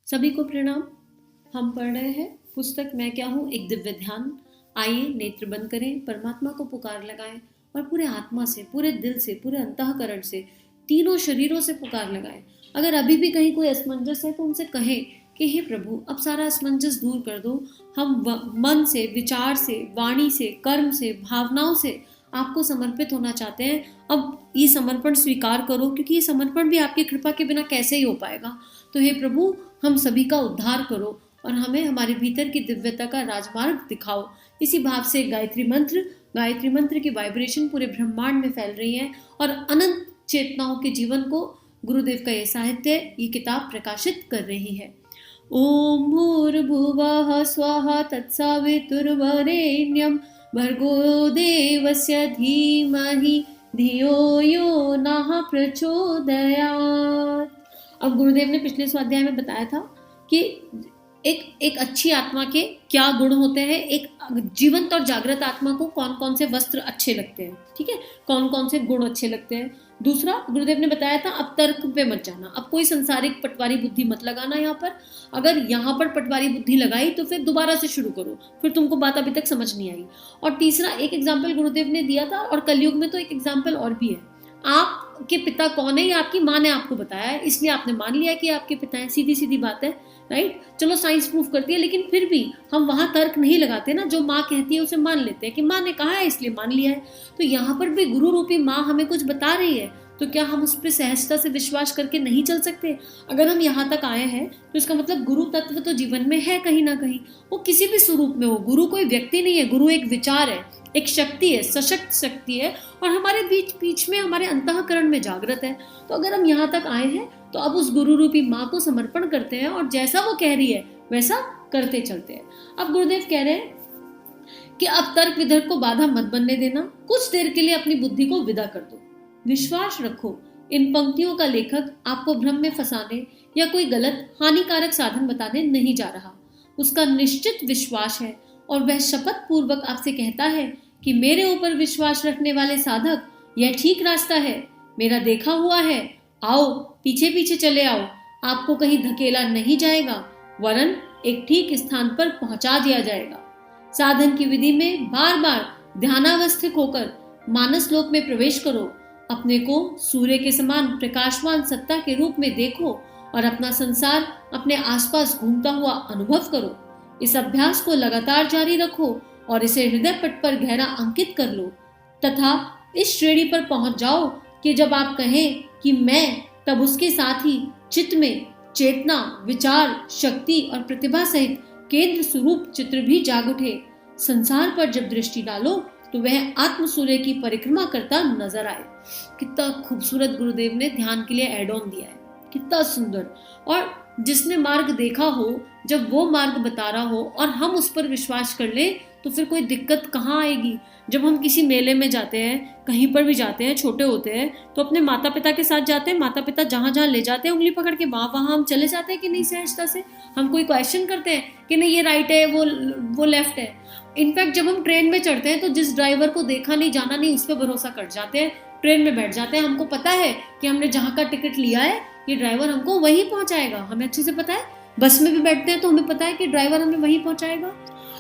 सभी को प्रणाम। हम पढ़ रहे हैं पुस्तक मैं क्या हूँ एक दिव्य ध्यान। आइए नेत्र बंद करें, परमात्मा को पुकार लगाएं और पूरे आत्मा से, पूरे दिल से, पूरे अंतःकरण से, तीनों शरीरों से पुकार लगाएं। अगर अभी भी कहीं कोई असमंजस है तो उनसे कहें कि हे प्रभु, अब सारा असमंजस दूर कर दो। हम मन से, विचार से, वाणी से, कर्म से, भावनाओं से आपको समर्पित होना चाहते हैं। अब ये समर्पण स्वीकार करो, क्योंकि ये समर्पण भी आपकी कृपा के बिना कैसे ही हो पाएगा। तो हे प्रभु, हम सभी का उद्धार करो और हमें हमारे भीतर की दिव्यता का राजमार्ग दिखाओ। इसी भाव से गायत्री मंत्र की वाइब्रेशन पूरे ब्रह्मांड में फैल रही है और अनंत चेतनाओं के जीवन को गुरुदेव का ये साहित्य, ये किताब प्रकाशित कर रही है। ओम भूर्भुवः स्वः तत्सवितुर्वरेण्यं भर्गो देवस्य धीमहि धियो यो नः प्रचोदयात्। अब गुरुदेव ने पिछले स्वाध्याय में बताया था कि एक अच्छी आत्मा के क्या गुण होते हैं, एक जीवंत और जागृत आत्मा को कौन कौन से वस्त्र अच्छे लगते हैं, ठीक है, कौन कौन से गुण अच्छे लगते हैं। दूसरा गुरुदेव ने बताया था, अब तर्क पे मत जाना, अब कोई संसारिक पटवारी बुद्धि मत लगाना यहाँ पर। अगर यहाँ पर पटवारी बुद्धि लगाई तो फिर दोबारा से शुरू करो, फिर तुमको बात अभी तक समझ नहीं आई। और तीसरा एक एग्जाम्पल गुरुदेव ने दिया था, और कलयुग में तो एक एग्जाम्पल और भी है। आपके पिता कौन है ये आपकी माँ ने आपको बताया है, इसलिए आपने मान लिया कि आपके पिता है। सीधी सीधी बात है, राइट। चलो साइंस प्रूफ करती है, लेकिन फिर भी हम वहां तर्क नहीं लगाते ना। जो माँ कहती है उसे मान लेते हैं कि माँ ने कहा है इसलिए मान लिया है। तो यहाँ पर भी गुरु रूपी माँ हमें कुछ बता रही है, तो क्या हम उस पर सहजता से विश्वास करके नहीं चल सकते? अगर हम यहाँ तक आए हैं तो इसका मतलब गुरु तत्व तो जीवन में है कहीं ना कहीं, वो किसी भी स्वरूप में हो। गुरु कोई व्यक्ति नहीं है, गुरु एक विचार है, एक शक्ति है, सशक्त शक्ति है, और हमारे बीच बीच में, हमारे अंतःकरण में जागृत है। तो अगर हम यहाँ तक आए हैं तो अब उस गुरु रूपी माँ को समर्पण करते हैं और जैसा वो कह रही है वैसा करते चलते हैं। अब गुरुदेव कह रहे हैं कि अब तर्क वितर्क को बाधा मत बनने देना, कुछ देर के लिए अपनी बुद्धि को विदा कर दो। विश्वास रखो, इन पंक्तियों का लेखक आपको भ्रम में फंसाने या कोई गलत हानिकारक साधन बताने नहीं जा रहा। उसका निश्चित विश्वास है और वह शपथ पूर्वक आपसे कहता है कि मेरे ऊपर विश्वास रखने वाले साधक, यह ठीक रास्ता है, मेरा देखा हुआ है, आओ पीछे पीछे चले आओ, आपको कहीं धकेला नहीं जाएगा, वरन एक ठीक स्थान पर पहुंचा दिया जाएगा। साधन की विधि में बार बार ध्यानावस्थित होकर मानस लोक में प्रवेश करो, अपने को सूर्य के समान प्रकाशवान सत्ता के रूप में देखो और अपना संसार अपने आसपास घूमता हुआ अनुभव करो। इस अभ्यास को लगातार जारी रखो और इसे हृदय पट पर गहरा अंकित कर लो तथा इस श्रेणी पर पहुंच जाओ कि जब आप कहें कि मैं, तब उसके साथ ही चित्त में चेतना, विचार, शक्ति और प्रतिभा सहित केंद्र स्वरूप चित्र भी जाग उठे। संसार पर जब दृष्टि डालो तो वह आत्म सूर्य की परिक्रमा करता नजर आए। कितना खूबसूरत गुरुदेव ने ध्यान के लिए एड ऑन दिया है, कितना सुंदर। और जिसने मार्ग देखा हो, जब वो मार्ग बता रहा हो और हम उस पर विश्वास कर ले तो फिर कोई दिक्कत कहाँ आएगी। जब हम किसी मेले में जाते हैं, कहीं पर भी जाते हैं, छोटे होते हैं तो अपने माता पिता के साथ जाते हैं, माता पिता जहाँ जहाँ ले जाते हैं उंगली पकड़ के वहाँ हम चले जाते हैं कि नहीं सहजता से। हम कोई क्वेश्चन करते हैं कि नहीं ये राइट है, वो लेफ्ट है। इनफैक्ट जब हम ट्रेन में चढ़ते हैं तो जिस ड्राइवर को देखा नहीं जाना नहीं उस पर भरोसा कर जाते हैं, ट्रेन में बैठ जाते हैं। हमको पता है कि हमने जहाँ का टिकट लिया है ये ड्राइवर हमको वहीं पहुँचाएगा, हमें अच्छे से पता है। बस में भी बैठते हैं तो हमें पता है कि ड्राइवर हमें वहीं पहुँचाएगा,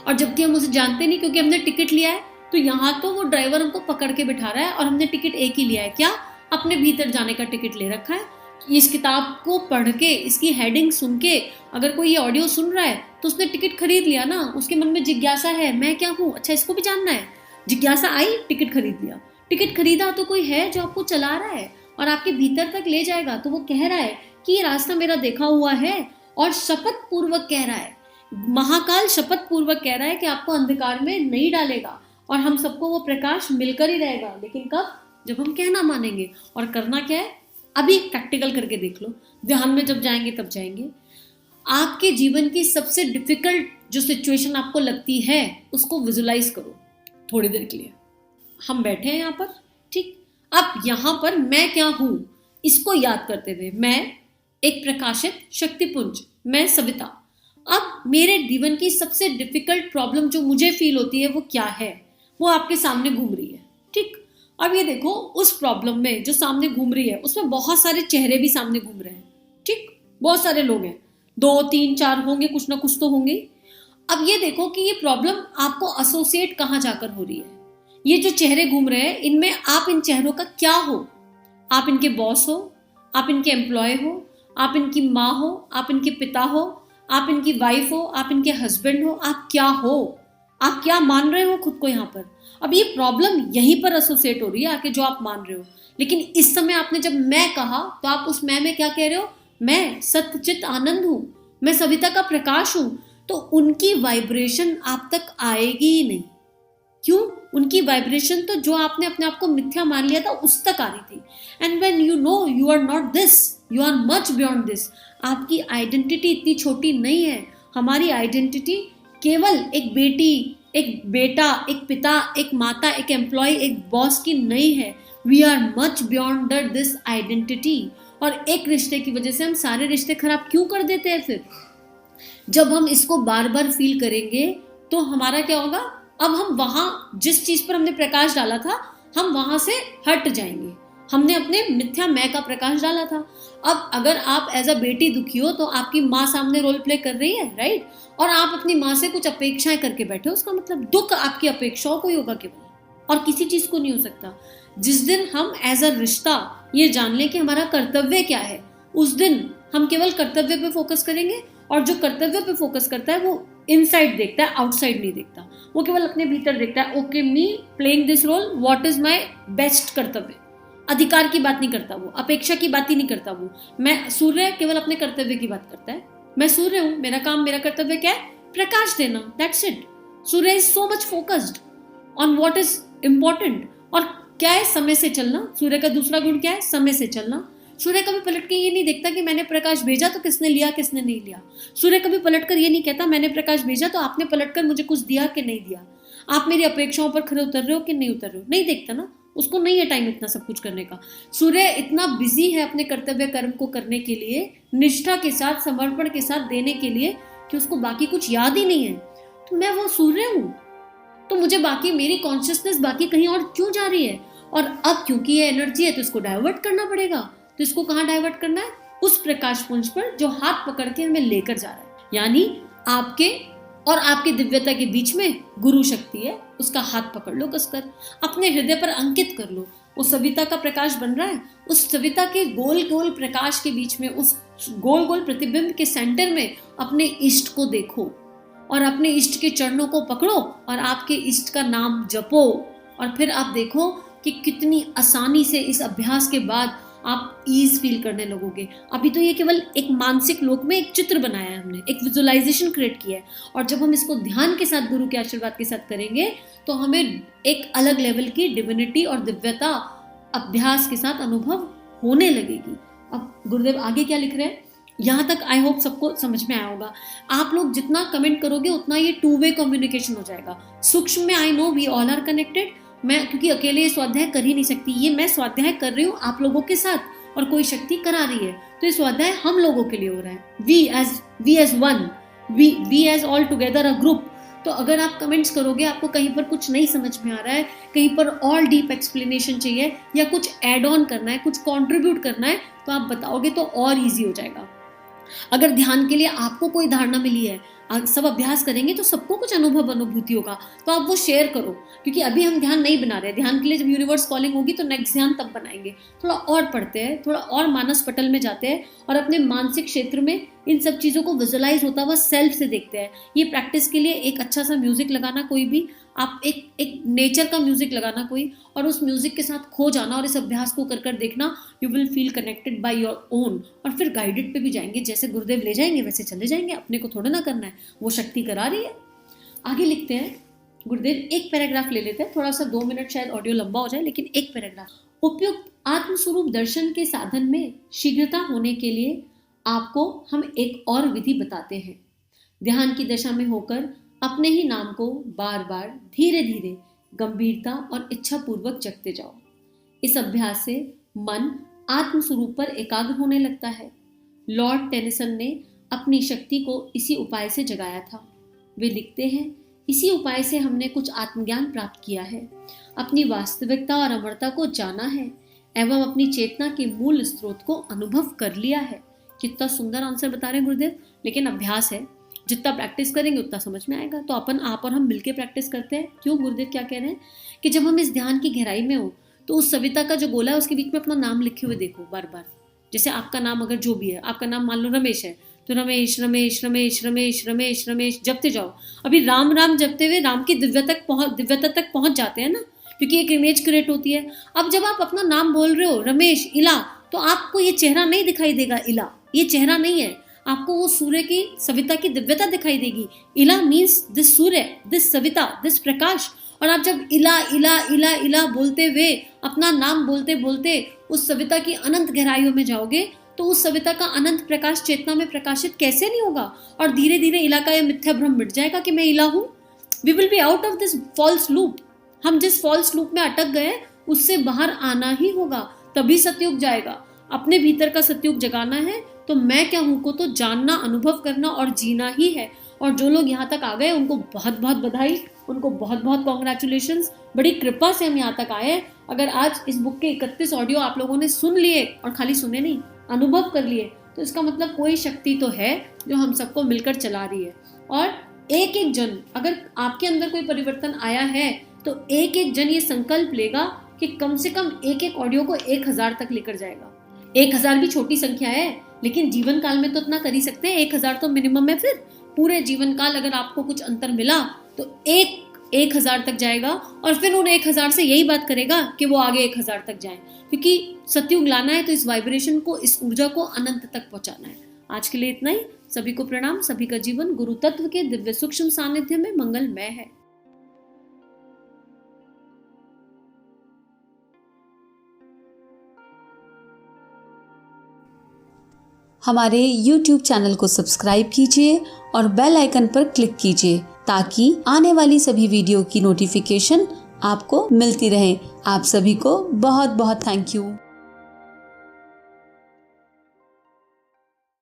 और जबकि हम उसे जानते नहीं, क्योंकि हमने टिकट लिया है। तो यहाँ तो वो ड्राइवर हमको पकड़ के बिठा रहा है और हमने टिकट एक ही लिया है, क्या अपने भीतर जाने का टिकट ले रखा है। इस किताब को पढ़ के, इसकी हेडिंग सुन के अगर कोई ये ऑडियो सुन रहा है तो उसने टिकट खरीद लिया ना, उसके मन में जिज्ञासा है, मैं क्या हूँ, अच्छा इसको भी जानना है। जिज्ञासा आई, टिकट खरीद लिया। टिकट खरीदा तो कोई है जो आपको चला रहा है और आपके भीतर तक ले जाएगा। तो वो कह रहा है कि ये रास्ता मेरा देखा हुआ है और शपथ पूर्वक कह रहा है, महाकाल शपथ पूर्वक कह रहा है कि आपको अंधकार में नहीं डालेगा और हम सबको वो प्रकाश मिलकर ही रहेगा। लेकिन कब? जब हम कहना मानेंगे। और करना क्या है, अभी प्रैक्टिकल करके देख लो। ध्यान में जब जाएंगे तब जाएंगे। आपके जीवन की सबसे डिफिकल्ट जो सिचुएशन आपको लगती है उसको विजुलाइज करो थोड़ी देर के लिए। हम बैठे हैं यहाँ पर, ठीक। अब यहाँ पर मैं क्या हूं इसको याद करते हुए, मैं एक प्रकाशित शक्तिपुंज, मैं सविता। अब मेरे जीवन की सबसे डिफिकल्ट प्रॉब्लम जो मुझे फील होती है वो क्या है, वो आपके सामने घूम रही है, ठीक। अब ये देखो, उस प्रॉब्लम में जो सामने घूम रही है उसमें बहुत सारे चेहरे भी सामने घूम रहे हैं, ठीक, बहुत सारे लोग हैं। 2 3 4 होंगे, कुछ ना कुछ तो होंगे। अब ये देखो कि ये प्रॉब्लम आपको एसोसिएट कहाँ जाकर हो रही है। ये जो चेहरे घूम रहे हैं, इनमें आप इन चेहरों का क्या हो? आप इनके बॉस हो, आप इनके एम्प्लॉय हो, आप इनकी माँ हो, आप इनके पिता हो, आप इनकी वाइफ हो, आप इनके हस्बैंड हो, आप क्या हो? आप क्या मान रहे हो खुद को यहाँ पर? अब ये प्रॉब्लम यहीं पर एसोसिएट हो रही है आके, जो आप मान रहे हो। लेकिन इस समय आपने जब मैं कहा, तो आप उस मैं में क्या कह रहे हो? मैं सत्यचित आनंद हूं, मैं सविता का प्रकाश हूं। तो उनकी वाइब्रेशन आप तक आएगी ही नहीं। क्यों? उनकी वाइब्रेशन तो जो आपने अपने आप को मिथ्या मान लिया था उस तक आ रही थी। And when you know you are not this, you are much beyond this. आपकी आइडेंटिटी इतनी छोटी नहीं है। हमारी आइडेंटिटी केवल एक बेटी, एक बेटा, एक पिता, एक माता, एक एम्प्लॉय, एक बॉस की नहीं है। We are much beyond this identity. और एक रिश्ते की वजह से हम सारे रिश्ते खराब क्यों कर देते हैं? फिर जब हम इसको बार बार फील करेंगे तो हमारा क्या होगा? अब हम वहां जिस चीज पर हमने प्रकाश डाला था, हम वहां से हट जाएंगे। हमने अपने मिथ्या मैं का प्रकाश डाला था। अब अगर आप एज अ बेटी दुखी हो, तो आपकी माँ सामने रोल प्ले कर रही है, राइट? और आप अपनी माँ से कुछ अपेक्षाएं करके बैठे हो, उसका मतलब दुख आपकी अपेक्षाओं को ही होगा केवल, और किसी चीज को नहीं हो सकता। जिस दिन हम एज अ रिश्ता ये जान लें कि हमारा कर्तव्य क्या है, उस दिन हम केवल कर्तव्य पे फोकस करेंगे। और जो कर्तव्य पे फोकस करता है वो इनसाइड देखता है, आउटसाइड नहीं देखता। वो केवल अपने भीतर देखता है। Okay, me playing this role, what is my best कर्तव्य। अधिकार की बात नहीं करता वो, अपेक्षा की बात ही नहीं करता वो। मैं सूर्य केवल अपने कर्तव्य की बात करता है। मैं सूर्य हूं, मेरा काम, मेरा कर्तव्य क्या है? प्रकाश देना, that's it. Surya is so much focused on what is important. और क्या है? समय से चलना। सूर्य का दूसरा गुण क्या है? समय से चलना। सूर्य कभी पलट के ये नहीं देखता कि मैंने प्रकाश भेजा तो किसने लिया, किसने नहीं लिया। सूर्य कभी पलट कर ये नहीं कहता मैंने प्रकाश भेजा तो आपने पलट कर मुझे कुछ दिया कि नहीं दिया, आप मेरी अपेक्षाओं पर खरे उतर रहे हो कि नहीं उतर रहे हो। नहीं देखता ना, उसको नहीं है टाइम इतना सब कुछ करने का। सूर्य इतना बिजी है अपने कर्तव्य कर्म को करने के लिए, निष्ठा के साथ, समर्पण के साथ देने के लिए, कि उसको बाकी कुछ याद ही नहीं है। तो मैं वो सूर्य हूं, तो मुझे बाकी मेरी कॉन्शियसनेस बाकी कहीं और क्यों जा रही है? और अब क्योंकि ये एनर्जी है तो इसको डाइवर्ट करना पड़ेगा। तो इसको कहाँ डाइवर्ट करना है? उस प्रकाश पुंज पर जो हाथ पकड़ के हमें लेकर जा रहा है। यानी आपके और आपकी दिव्यता के बीच में गुरु शक्ति है, उसका हाथ पकड़ लो कसकर, अपने हृदय पर अंकित कर लो। उस सविता का प्रकाश बन रहा है, उस सविता के गोल गोल प्रकाश के बीच में, उस गोल गोल प्रतिबिंब के सेंटर में अपने इष्ट को देखो और अपने इष्ट के चरणों को पकड़ो और आपके इष्ट का नाम जपो। और फिर आप देखो कि कितनी आसानी से इस अभ्यास के बाद आप ईज फील करने लगोगे। अभी तो ये केवल एक मानसिक लोक में एक चित्र बनाया है हमने, एक विजुअलाइजेशन क्रिएट किया है। और जब हम इसको ध्यान के साथ, गुरु के आशीर्वाद के साथ करेंगे, तो हमें एक अलग लेवल की डिविनिटी और दिव्यता अभ्यास के साथ अनुभव होने लगेगी। अब गुरुदेव आगे क्या लिख रहे हैं, यहाँ तक आई होप सबको समझ में आया होगा। आप लोग जितना कमेंट करोगे उतना ये 2 वे कम्युनिकेशन हो जाएगा। सूक्ष्म में I know we all are connected. मैं क्योंकि अकेले ये स्वाध्याय कर ही नहीं सकती, ये मैं स्वाध्याय कर रही हूँ आप लोगों के साथ और कोई शक्ति करा रही है, तो ये स्वाध्याय हम लोगों के लिए हो रहा है। We as one, we as all together a group. तो अगर आप कमेंट्स करोगे, आपको कहीं पर कुछ नहीं समझ में आ रहा है, कहीं पर और डीप एक्सप्लेनेशन चाहिए या कुछ एड ऑन करना है, कुछ कंट्रीब्यूट करना है, तो आप बताओगे तो और ईजी हो जाएगा। अगर ध्यान के लिए आपको कोई धारणा मिली है, सब अभ्यास करेंगे तो सबको कुछ अनुभव अनुभूति होगा, तो आप वो शेयर करो। क्योंकि अभी हम ध्यान नहीं बना रहे, ध्यान के लिए जब यूनिवर्स कॉलिंग होगी तो नेक्स्ट ध्यान तब बनाएंगे। थोड़ा और पढ़ते हैं, थोड़ा और मानस पटल में जाते हैं और अपने मानसिक क्षेत्र में इन सब चीज़ों को विजुअलाइज होता हुआ सेल्फ से देखते हैं। ये प्रैक्टिस के लिए एक अच्छा सा म्यूजिक लगाना, कोई भी आप एक नेचर का म्यूजिक लगाना कोई, और उस म्यूजिक के साथ खो जाना और इस अभ्यास को कर कर देखना। You will feel connected by your own. और फिर गाइडेड पे भी जाएंगे, जैसे गुरुदेव ले जाएंगे वैसे चले जाएंगे, अपने को थोड़ा ना करना है, वो शक्ति करा रही है। आगे लिखते हैं गुरुदेव, एक पैराग्राफ ले लेते हैं, थोड़ा सा 2 मिनट शायद ऑडियो लंबा हो जाए, लेकिन एक पैराग्राफ। उपयुक्त आत्मस्वरूप दर्शन के साधन में शीघ्रता होने के लिए आपको हम एक और विधि बताते हैं। ध्यान की दशा में होकर अपने ही नाम को बार बार धीरे धीरे गंभीरता और इच्छा पूर्वक जपते जाओ। इस अभ्यास से मन आत्मस्वरूप पर एकाग्र होने लगता है। लॉर्ड टेनिसन ने अपनी शक्ति को इसी उपाय से जगाया था। वे लिखते हैं, इसी उपाय से हमने कुछ आत्मज्ञान प्राप्त किया है, अपनी वास्तविकता और अमरता को जाना है एवं अपनी चेतना के मूल स्रोत को अनुभव कर लिया है। कितना सुंदर आंसर बता रहे हैं गुरुदेव, लेकिन अभ्यास है, जितना प्रैक्टिस करेंगे उतना समझ में आएगा। तो आप और हम मिलके प्रैक्टिस करते हैं। क्यों गुरुदेव क्या कह रहे हैं कि जब हम इस ध्यान की गहराई में हो तो उस सविता का जो गोला है उसके बीच में अपना नाम लिखे हुए देखो बार बार। जैसे आपका नाम अगर जो भी है, आपका नाम मान लो रमेश है, तो रमेश रमेश रमेश रमेश रमेश रमेश जपते जाओ। अभी राम राम जपते हुए राम की दिव्यता तक पहुंच जाते हैं ना, क्योंकि एक इमेज क्रिएट होती है। अब जब आप अपना नाम बोल रहे हो रमेश इला, तो आपको ये चेहरा नहीं दिखाई देगा, इला ये चेहरा नहीं है, आपको वो सूर्य की सविता की दिव्यता दिखाई देगी। इला मीन्स दिस सूर्य, दिस सविता, दिस प्रकाश। और आप जब इला इला इला इला बोलते हुए अपना नाम बोलते बोलते उस सविता की अनंत गहराइयों में जाओगे, तो उस सविता का अनंत प्रकाश चेतना में प्रकाशित कैसे नहीं होगा। और धीरे धीरे इला का यह मिथ्या भ्रम मिट जाएगा कि मैं इला हूं। We will be out of this false loop. हम जिस फॉल्स लूप में अटक गए उससे बाहर आना ही होगा, तभी सतयुग जाएगा। अपने भीतर का सतयुग जगाना है तो मैं क्या हूं को तो जानना, अनुभव करना और जीना ही है। और जो लोग यहाँ तक आ गए उनको बहुत बहुत बधाई, उनको बहुत बहुत कॉन्ग्रेचुलेशंस। बड़ी कृपा से हम यहाँ तक आए। अगर आज इस बुक के 31 ऑडियो आप लोगों ने सुन लिए, और खाली सुने नहीं, अनुभव कर लिए, तो इसका मतलब कोई शक्ति तो है जो हम सबको मिलकर चला रही है। और एक एक जन, अगर आपके अंदर कोई परिवर्तन आया है तो एक एक जन ये संकल्प लेगा कि कम से कम एक एक ऑडियो को 1000 तक लेकर जाएगा। 1000 भी छोटी संख्या है, लेकिन जीवन काल में तो इतना कर ही सकते हैं। 1000 तो मिनिमम है। फिर पूरे जीवन काल अगर आपको कुछ अंतर मिला तो 1000 तक जाएगा, और फिर उन 1000 से यही बात करेगा कि वो आगे 1000 तक जाए, क्योंकि सतयुग लाना है तो इस वाइब्रेशन को, इस ऊर्जा को अनंत तक पहुंचाना है। आज के लिए इतना ही। सभी को प्रणाम। सभी का जीवन गुरु तत्व के दिव्य सूक्ष्म सानिध्य में मंगलमय है। हमारे YouTube चैनल को सब्सक्राइब कीजिए और बेल आइकन पर क्लिक कीजिए ताकि आने वाली सभी वीडियो की नोटिफिकेशन आपको मिलती रहे। आप सभी को बहुत बहुत थैंक यू।